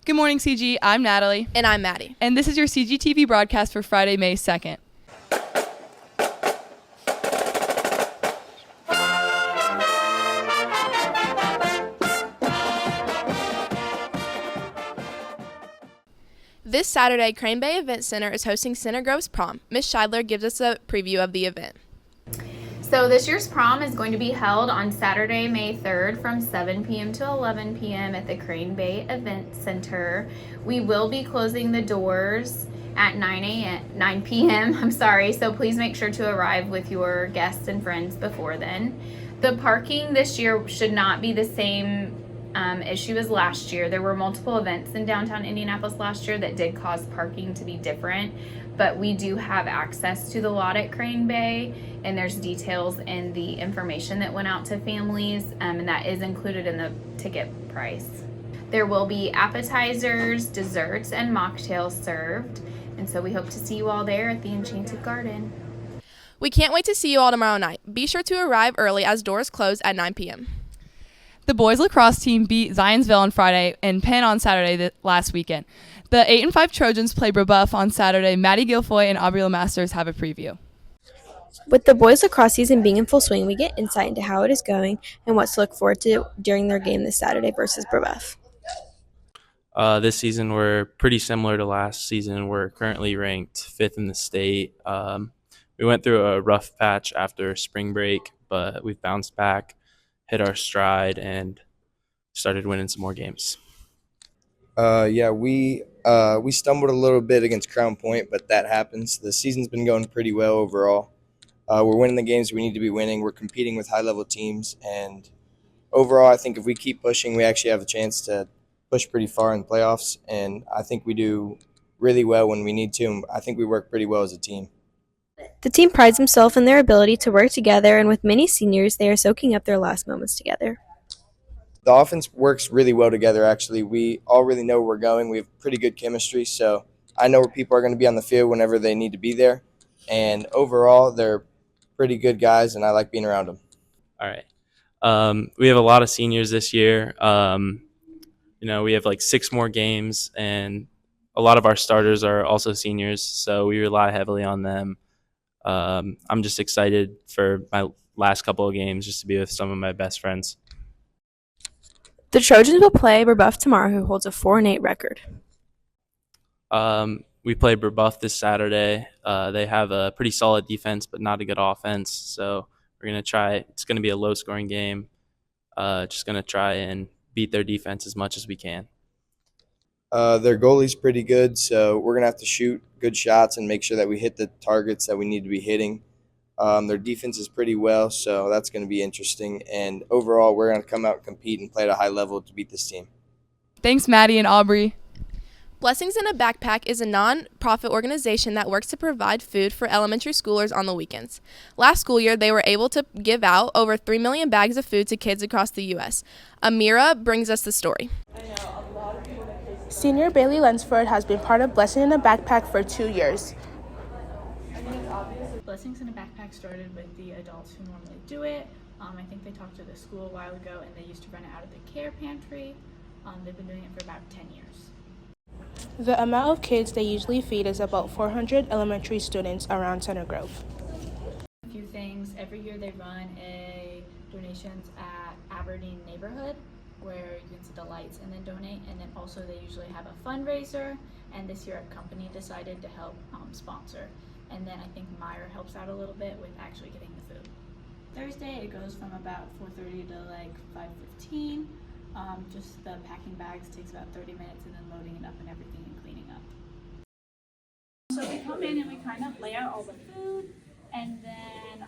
Good morning, CG. I'm Natalie. And I'm Maddie. And this is your CGTV broadcast for Friday, May 2nd. This Saturday, Crane Bay Event Center is hosting Center Grove's prom. Ms. Scheidler gives us a preview of the event. So this year's prom is going to be held on Saturday, May 3rd from 7 p.m. to 11 p.m. at the Crane Bay Event Center. We will be closing the doors at 9 p.m. So please make sure to arrive with your guests and friends before then. The parking this year should not be the same issue as last year. There were multiple events in downtown Indianapolis last year that did cause parking to be different, but we do have access to the lot at Crane Bay, and there's details in the information that went out to families, and that is included in the ticket price. There will be appetizers, desserts, and mocktails served, and so we hope to see you all there at the Enchanted Garden. We can't wait to see you all tomorrow night. Be sure to arrive early as doors close at 9 p.m. The boys lacrosse team beat Zionsville on Friday and Penn on Saturday last weekend. The 8-5 Trojans play Brebeuf on Saturday. Maddie Guilfoy and Aubrey LeMasters have a preview. With the boys lacrosse season being in full swing, we get insight into how it is going and what to look forward to during their game this Saturday versus Brebeuf. This season we're pretty similar to last season. We're currently ranked 5th in the state. We went through a rough patch after spring break, but we've bounced back, hit our stride, and started winning some more games. We stumbled a little bit against Crown Point, but that happens. The season's been going pretty well overall. We're winning the games we need to be winning. We're competing with high-level teams, and overall, I think if we keep pushing, we actually have a chance to push pretty far in the playoffs, and I think we do really well when we need to, and I think we work pretty well as a team. The team prides themselves in their ability to work together, and with many seniors, they are soaking up their last moments together. The offense works really well together, actually. We all really know where we're going. We have pretty good chemistry, so I know where people are going to be on the field whenever they need to be there. And overall, they're pretty good guys, and I like being around them. All right. We have a lot of seniors this year. We have like 6 more games, and a lot of our starters are also seniors, so we rely heavily on them. I'm just excited for my last couple of games just to be with some of my best friends. The Trojans will play Brebeuf tomorrow, who holds a 4-8 record. We play Brebeuf this Saturday. They have a pretty solid defense, but not a good offense. So we're going to try. It's going to be a low-scoring game. Just going to try and beat their defense as much as we can. Their goalie's pretty good, so we're going to have to shoot good shots and make sure that we hit the targets that we need to be hitting. Their defense is pretty well, so that's going to be interesting. And overall, we're going to come out and compete and play at a high level to beat this team. Thanks, Maddie and Aubrey. Blessings in a Backpack is a non-profit organization that works to provide food for elementary schoolers on the weekends. Last school year, they were able to give out over 3 million bags of food to kids across the U.S. Amira brings us the story. Senior Bailey Lunsford has been part of Blessing in a Backpack for 2 years. Blessings in a Backpack started with the adults who normally do it. I think they talked to the school a while ago, and they used to run it out of the care pantry. They've been doing it for about 10 years. The amount of kids they usually feed is about 400 elementary students around Center Grove. A few things. Every year they run a donations at Aberdeen neighborhood where you can see the lights and then donate. And then also they usually have a fundraiser. And this year a company decided to help sponsor. And then I think Meyer helps out a little bit with actually getting the food. Thursday it goes from about 4:30 to like 5:15. Just the packing bags takes about 30 minutes and then loading it up and everything and cleaning up. So we come in and we kind of lay out all the food and then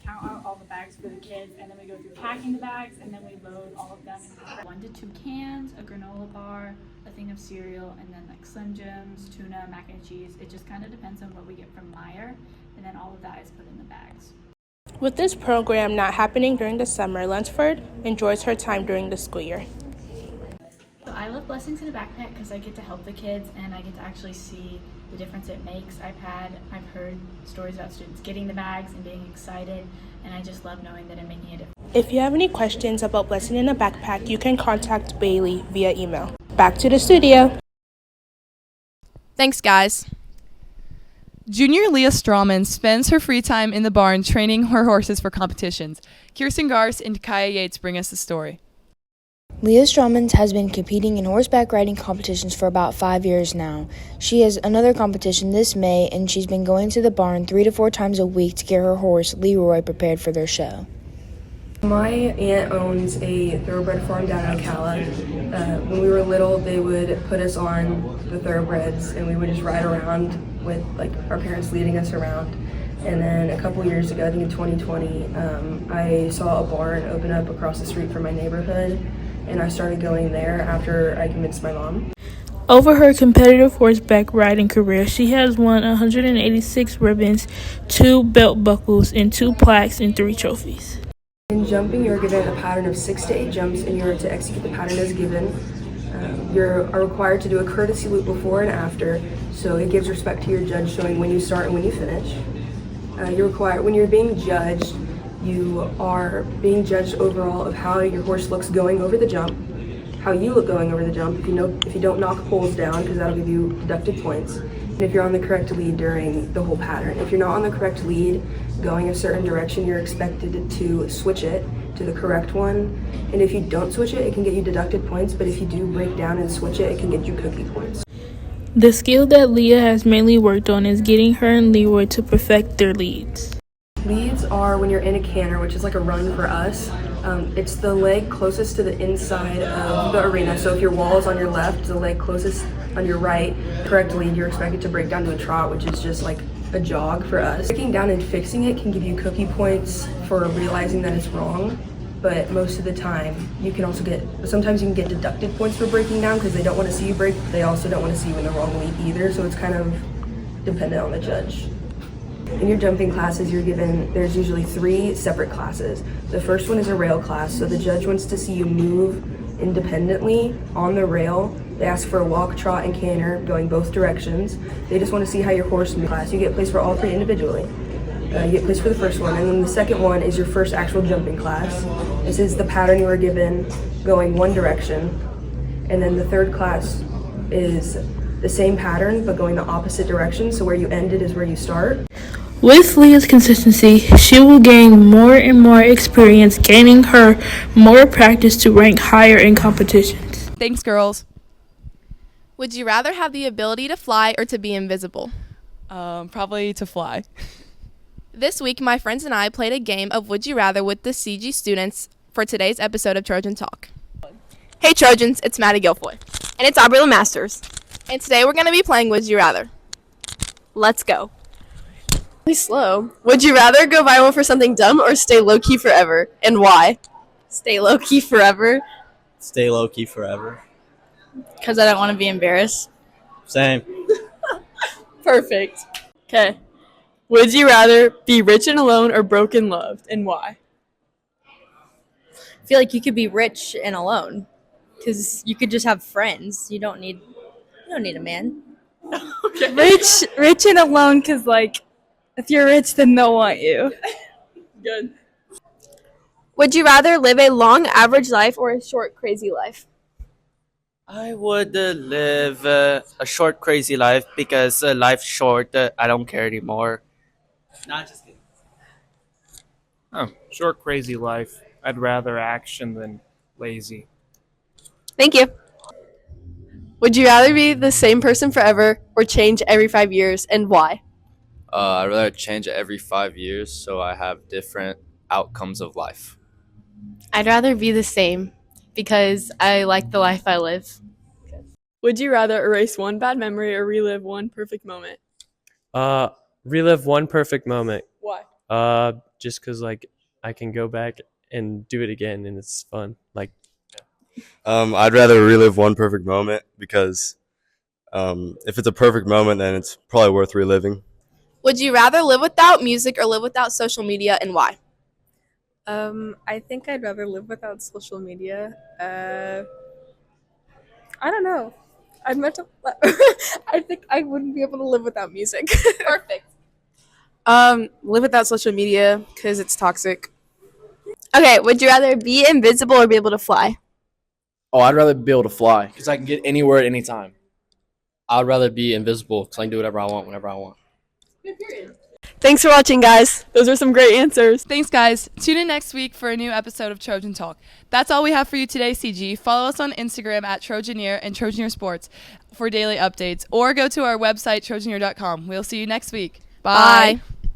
count out all the bags for the kids, and then we go through packing the bags, and then we load all of them into 1 to 2 cans, a granola bar, a thing of cereal, and then like Slim Jims, tuna, mac and cheese. It just kind of depends on what we get from Meyer, and then all of that is put in the bags. With this program not happening during the summer, Lunsford enjoys her time during the school year. So I love Blessings in a Backpack because I get to help the kids and I get to actually see the difference it makes. I've heard stories about students getting the bags and being excited, and I just love knowing that I'm making a difference. If you have any questions about Blessing in a Backpack, you can contact Bailey via email. Back to the studio. Thanks, guys. Junior Leah Strawman spends her free time in the barn training her horses for competitions. Kirsten Garst and Kaya Yates bring us the story. Leah Strawman has been competing in horseback riding competitions for about 5 years now. She has another competition this May, and she's been going to the barn 3 to 4 times a week to get her horse, Leroy, prepared for their show. My aunt owns a thoroughbred farm down in Ocala. When we were little, they would put us on the thoroughbreds, and we would just ride around with our parents leading us around. And then a couple years ago, I think in 2020, I saw a barn open up across the street from my neighborhood, and I started going there after I convinced my mom. Over her competitive horseback riding career, she has won 186 ribbons, 2 belt buckles, and 2 plaques and 3 trophies. In jumping, you're given a pattern of 6 to 8 jumps, and you're to execute the pattern as given. You're required to do a courtesy loop before and after, so it gives respect to your judge, showing when you start and when you finish. You're required, when you're being judged, you are being judged overall of how your horse looks going over the jump, how you look going over the jump, if you don't knock poles down, because that'll give you deducted points, and if you're on the correct lead during the whole pattern. If you're not on the correct lead going a certain direction, you're expected to switch it to the correct one, and if you don't switch it can get you deducted points, but if you do break down and switch it can get you cookie points. The skill that Leah has mainly worked on is getting her and Leroy to perfect their leads. Leads are when you're in a canter, which is like a run for us. It's the leg closest to the inside of the arena. So if your wall is on your left, the leg closest on your right, correct lead, you're expected to break down to a trot, which is just like a jog for us. Breaking down and fixing it can give you cookie points for realizing that it's wrong, but most of the time sometimes you can get deducted points for breaking down because they don't want to see you break, but they also don't want to see you in the wrong lead either, so it's kind of dependent on the judge. In your jumping classes, there's usually 3 separate classes. The first one is a rail class, so the judge wants to see you move independently on the rail. They ask for a walk, trot, and canter going both directions. They just want to see how your horse moves. Class, you get placed for all 3 individually. You get placed for the first one, and then the second one is your first actual jumping class. This is the pattern you were given going one direction, and then the third class is the same pattern but going the opposite direction, so where you ended is where you start. With Leah's consistency, she will gain more and more experience, gaining her more practice to rank higher in competitions. Thanks, girls. Would you rather have the ability to fly or to be invisible? Probably to fly. This week, my friends and I played a game of Would You Rather with the CG students for today's episode of Trojan Talk. Hey Trojans, it's Maddie Guilfoy. And it's Aubrey Masters. And today we're going to be playing Would You Rather. Let's go. Really slow. Would you rather go viral for something dumb or stay low-key forever? And why? Stay low-key forever? Stay low-key forever. Because I don't want to be embarrassed. Same. Perfect. Okay. Would you rather be rich and alone or broke and loved? And why? I feel like you could be rich and alone. Because you could just have friends. You don't need a man. Okay. Rich and alone because, if you're rich, then they'll want you. Good. Would you rather live a long, average life or a short, crazy life? I would live a short, crazy life because life's short. I don't care anymore. Not just kidding. Oh, short, crazy life. I'd rather action than lazy. Thank you. Would you rather be the same person forever or change every 5 years, and why? I'd rather change it every 5 years so I have different outcomes of life. I'd rather be the same because I like the life I live. Would you rather erase one bad memory or relive one perfect moment? Relive one perfect moment. Why? Just because I can go back and do it again and it's fun. I'd rather relive one perfect moment because if it's a perfect moment, then it's probably worth reliving. Would you rather live without music or live without social media, and why? I think I'd rather live without social media. I don't know. I think I wouldn't be able to live without music. Perfect. Live without social media because it's toxic. Okay, would you rather be invisible or be able to fly? Oh, I'd rather be able to fly because I can get anywhere at any time. I'd rather be invisible because I can do whatever I want whenever I want. Thanks for watching, guys. Those are some great answers. Thanks, guys. Tune in next week for a new episode of Trojan Talk. That's all we have for you today, CG. Follow us on Instagram at Trojaneer and Trojaneer Sports for daily updates, or go to our website, trojaneer.com. We'll see you next week. Bye. Bye.